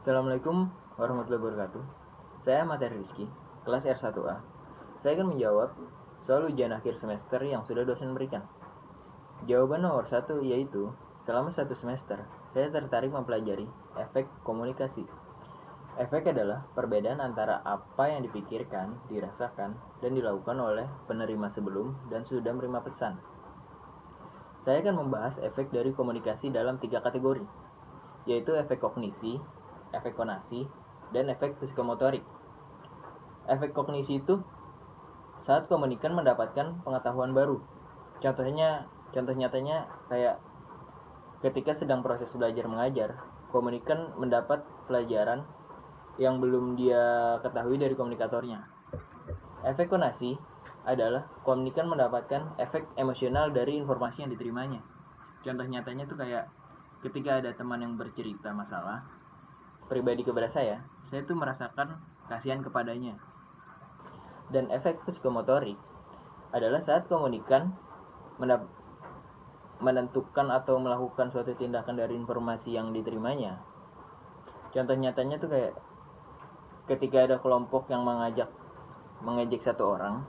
Assalamualaikum warahmatullahi wabarakatuh. Saya Materi Rizky, kelas R1A. Saya akan menjawab soal ujian akhir semester yang sudah dosen berikan. Jawaban nomor 1 yaitu, selama 1 semester, saya tertarik mempelajari efek komunikasi. Efek adalah perbedaan antara apa yang dipikirkan, dirasakan, dan dilakukan oleh penerima sebelum dan sudah menerima pesan. Saya akan membahas efek dari komunikasi dalam 3 kategori, yaitu efek kognisi, efek konasi, dan efek psikomotorik. Efek kognisi itu saat komunikan mendapatkan pengetahuan baru. Contoh nyatanya kayak ketika sedang proses belajar mengajar, komunikan mendapat pelajaran yang belum dia ketahui dari komunikatornya. Efek konasi adalah komunikan mendapatkan efek emosional dari informasi yang diterimanya. Contoh nyatanya tuh kayak ketika ada teman yang bercerita masalah pribadi kepada saya tuh merasakan kasihan kepadanya. Dan efek psikomotorik adalah saat komunikan menentukan atau melakukan suatu tindakan dari informasi yang diterimanya. Contoh nyatanya tuh kayak ketika ada kelompok yang mengejek satu orang,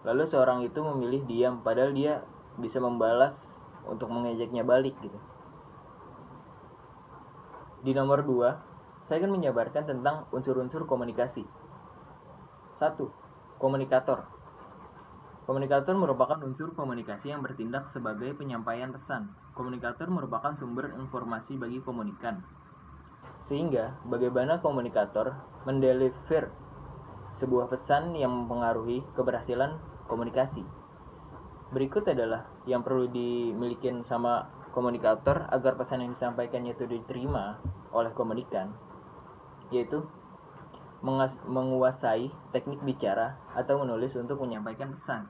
lalu seorang itu memilih diam padahal dia bisa membalas untuk mengejeknya balik gitu. Di nomor 2, saya akan menjabarkan tentang unsur-unsur komunikasi. 1. Komunikator. Komunikator merupakan unsur komunikasi yang bertindak sebagai penyampaian pesan. Komunikator merupakan sumber informasi bagi komunikan. Sehingga, bagaimana komunikator mendeliver sebuah pesan yang mempengaruhi keberhasilan komunikasi. Berikut adalah yang perlu dimiliki sama komunikator agar pesan yang disampaikannya itu diterima oleh komunikan, yaitu menguasai teknik bicara atau menulis untuk menyampaikan pesan.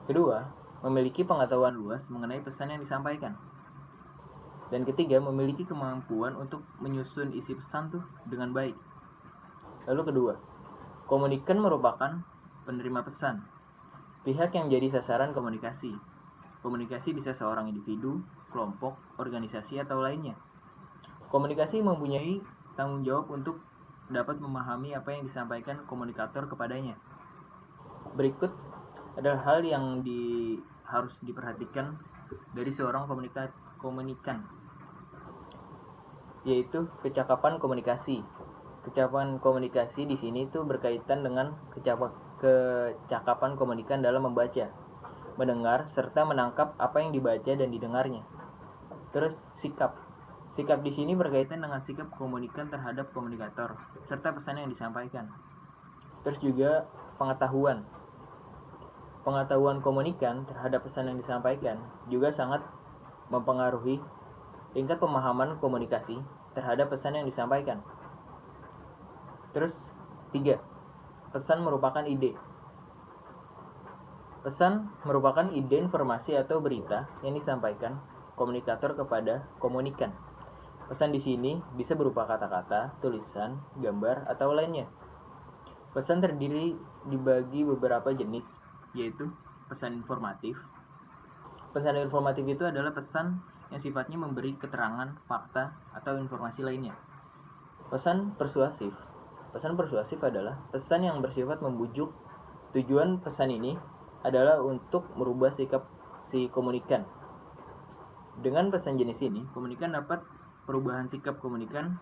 Kedua, memiliki pengetahuan luas mengenai pesan yang disampaikan. Dan ketiga, memiliki kemampuan untuk menyusun isi pesan tuh dengan baik. Lalu kedua, komunikan merupakan penerima pesan, pihak yang menjadi sasaran komunikasi. Komunikasi bisa seorang individu, kelompok, organisasi, atau lainnya. Komunikasi mempunyai tanggung jawab untuk dapat memahami apa yang disampaikan komunikator kepadanya. Berikut adalah hal yang harus diperhatikan dari seorang komunikan, yaitu kecakapan komunikasi. Kecakapan komunikasi di sini tuh berkaitan dengan kecakapan komunikan dalam membaca, mendengar, serta menangkap apa yang dibaca dan didengarnya. Terus sikap. Sikap di sini berkaitan dengan sikap komunikan terhadap komunikator serta pesan yang disampaikan. Terus juga pengetahuan. Pengetahuan komunikan terhadap pesan yang disampaikan juga sangat mempengaruhi tingkat pemahaman komunikasi terhadap pesan yang disampaikan. Terus 3. Pesan merupakan ide. Pesan merupakan ide informasi atau berita yang disampaikan komunikator kepada komunikan. Pesan di sini bisa berupa kata-kata, tulisan, gambar, atau lainnya. Pesan terdiri dibagi beberapa jenis, yaitu pesan informatif. Pesan informatif itu adalah pesan yang sifatnya memberi keterangan, fakta, atau informasi lainnya. Pesan persuasif. Pesan persuasif adalah pesan yang bersifat membujuk. Tujuan pesan ini adalah untuk merubah sikap si komunikan. Dengan pesan jenis ini, komunikan dapat perubahan sikap komunikan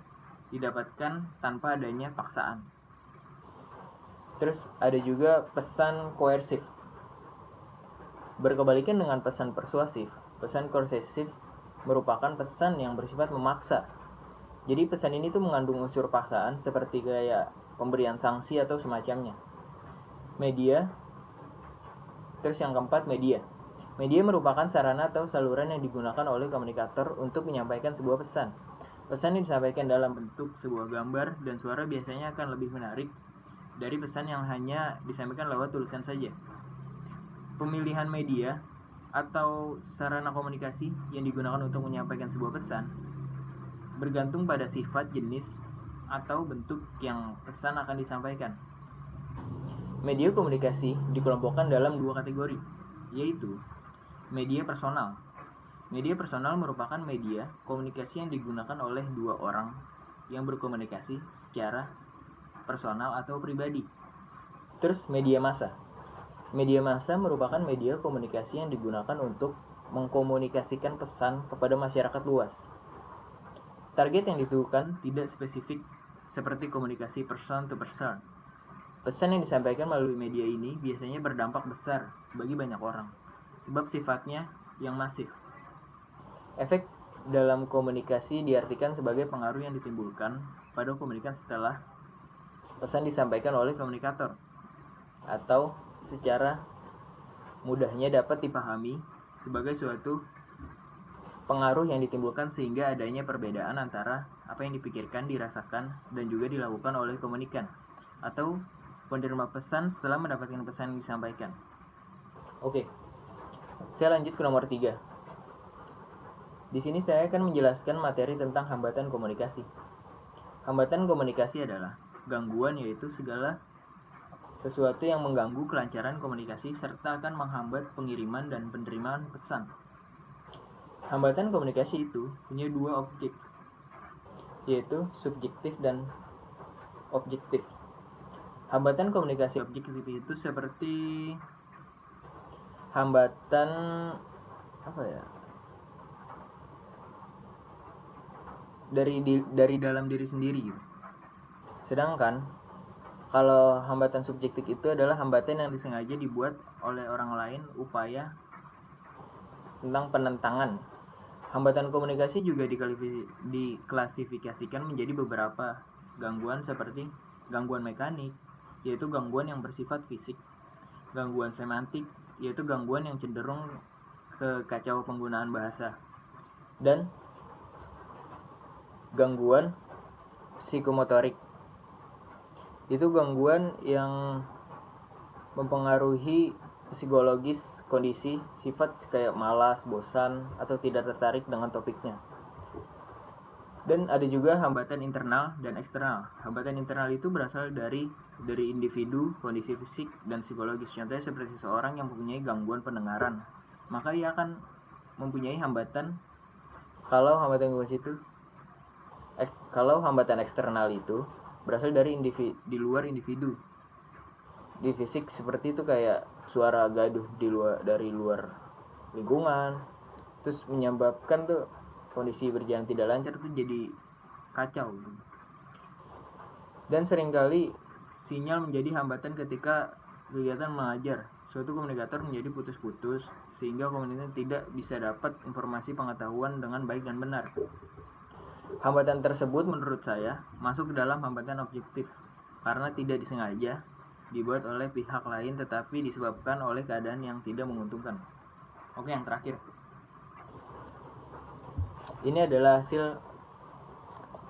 didapatkan tanpa adanya paksaan. Terus ada juga pesan koersif. Berkebalikan dengan pesan persuasif, pesan koersif merupakan pesan yang bersifat memaksa. Jadi pesan ini tuh mengandung unsur paksaan seperti kayak pemberian sanksi atau semacamnya. Media. Terus yang keempat, media. Media merupakan sarana atau saluran yang digunakan oleh komunikator untuk menyampaikan sebuah pesan. Pesan yang disampaikan dalam bentuk sebuah gambar dan suara biasanya akan lebih menarik dari pesan yang hanya disampaikan lewat tulisan saja. Pemilihan media atau sarana komunikasi yang digunakan untuk menyampaikan sebuah pesan bergantung pada sifat, jenis, atau bentuk yang pesan akan disampaikan. Media komunikasi dikelompokkan dalam 2 kategori, yaitu media personal. Media personal merupakan media komunikasi yang digunakan oleh 2 orang yang berkomunikasi secara personal atau pribadi. Terus media massa. Media massa merupakan media komunikasi yang digunakan untuk mengkomunikasikan pesan kepada masyarakat luas. Target yang ditujukan tidak spesifik seperti komunikasi person to person. Pesan yang disampaikan melalui media ini biasanya berdampak besar bagi banyak orang, sebab sifatnya yang masif. Efek dalam komunikasi diartikan sebagai pengaruh yang ditimbulkan pada komunikasi setelah pesan disampaikan oleh komunikator, atau secara mudahnya dapat dipahami sebagai suatu pengaruh yang ditimbulkan sehingga adanya perbedaan antara apa yang dipikirkan, dirasakan, dan juga dilakukan oleh komunikan atau penerima pesan setelah mendapatkan pesan yang disampaikan. Oke, saya lanjut ke nomor 3. Di sini saya akan menjelaskan materi tentang hambatan komunikasi. Hambatan komunikasi adalah gangguan, yaitu segala sesuatu yang mengganggu kelancaran komunikasi serta akan menghambat pengiriman dan penerimaan pesan. Hambatan komunikasi itu punya dua objek, yaitu subjektif dan objektif. Hambatan komunikasi objektif itu seperti hambatan dari dalam diri sendiri. Sedangkan kalau hambatan subjektif itu adalah hambatan yang disengaja dibuat oleh orang lain upaya tentang penentangan. Hambatan komunikasi juga diklasifikasikan menjadi beberapa gangguan seperti gangguan mekanik, yaitu gangguan yang bersifat fisik, gangguan semantik, yaitu gangguan yang cenderung ke kacau penggunaan bahasa, dan gangguan psikomotorik. Itu gangguan yang mempengaruhi psikologis kondisi, sifat kayak malas, bosan, atau tidak tertarik dengan topiknya. Dan ada juga hambatan internal dan eksternal. Hambatan internal itu berasal dari individu, kondisi fisik, dan psikologis. Contohnya seperti seorang yang mempunyai gangguan pendengaran, maka ia akan mempunyai hambatan. Kalau hambatan eksternal itu berasal dari di luar individu. Di fisik seperti itu kayak suara gaduh dari luar lingkungan, terus menyebabkan tuh kondisi berjalan tidak lancar tuh jadi kacau. Dan seringkali sinyal menjadi hambatan ketika kegiatan mengajar. Suatu komunikator menjadi putus-putus sehingga komunitas tidak bisa dapat informasi pengetahuan dengan baik dan benar. Hambatan tersebut menurut saya masuk ke dalam hambatan objektif karena tidak disengaja dibuat oleh pihak lain tetapi disebabkan oleh keadaan yang tidak menguntungkan. Oke, yang terakhir. Ini adalah hasil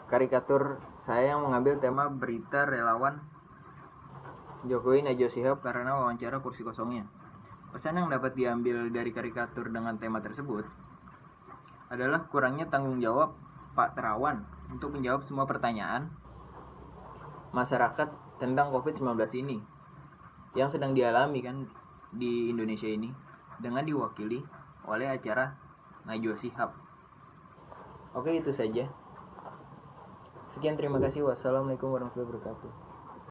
karikatur saya yang mengambil tema berita relawan Jokowi Najwa Shihab karena wawancara kursi kosongnya. Pesan yang dapat diambil dari karikatur dengan tema tersebut adalah kurangnya tanggung jawab Pak Terawan untuk menjawab semua pertanyaan masyarakat tentang COVID-19 ini yang sedang dialami kan di Indonesia ini dengan diwakili oleh acara Najwa Shihab. Oke, itu saja. Sekian, terima kasih. Wassalamualaikum warahmatullahi wabarakatuh.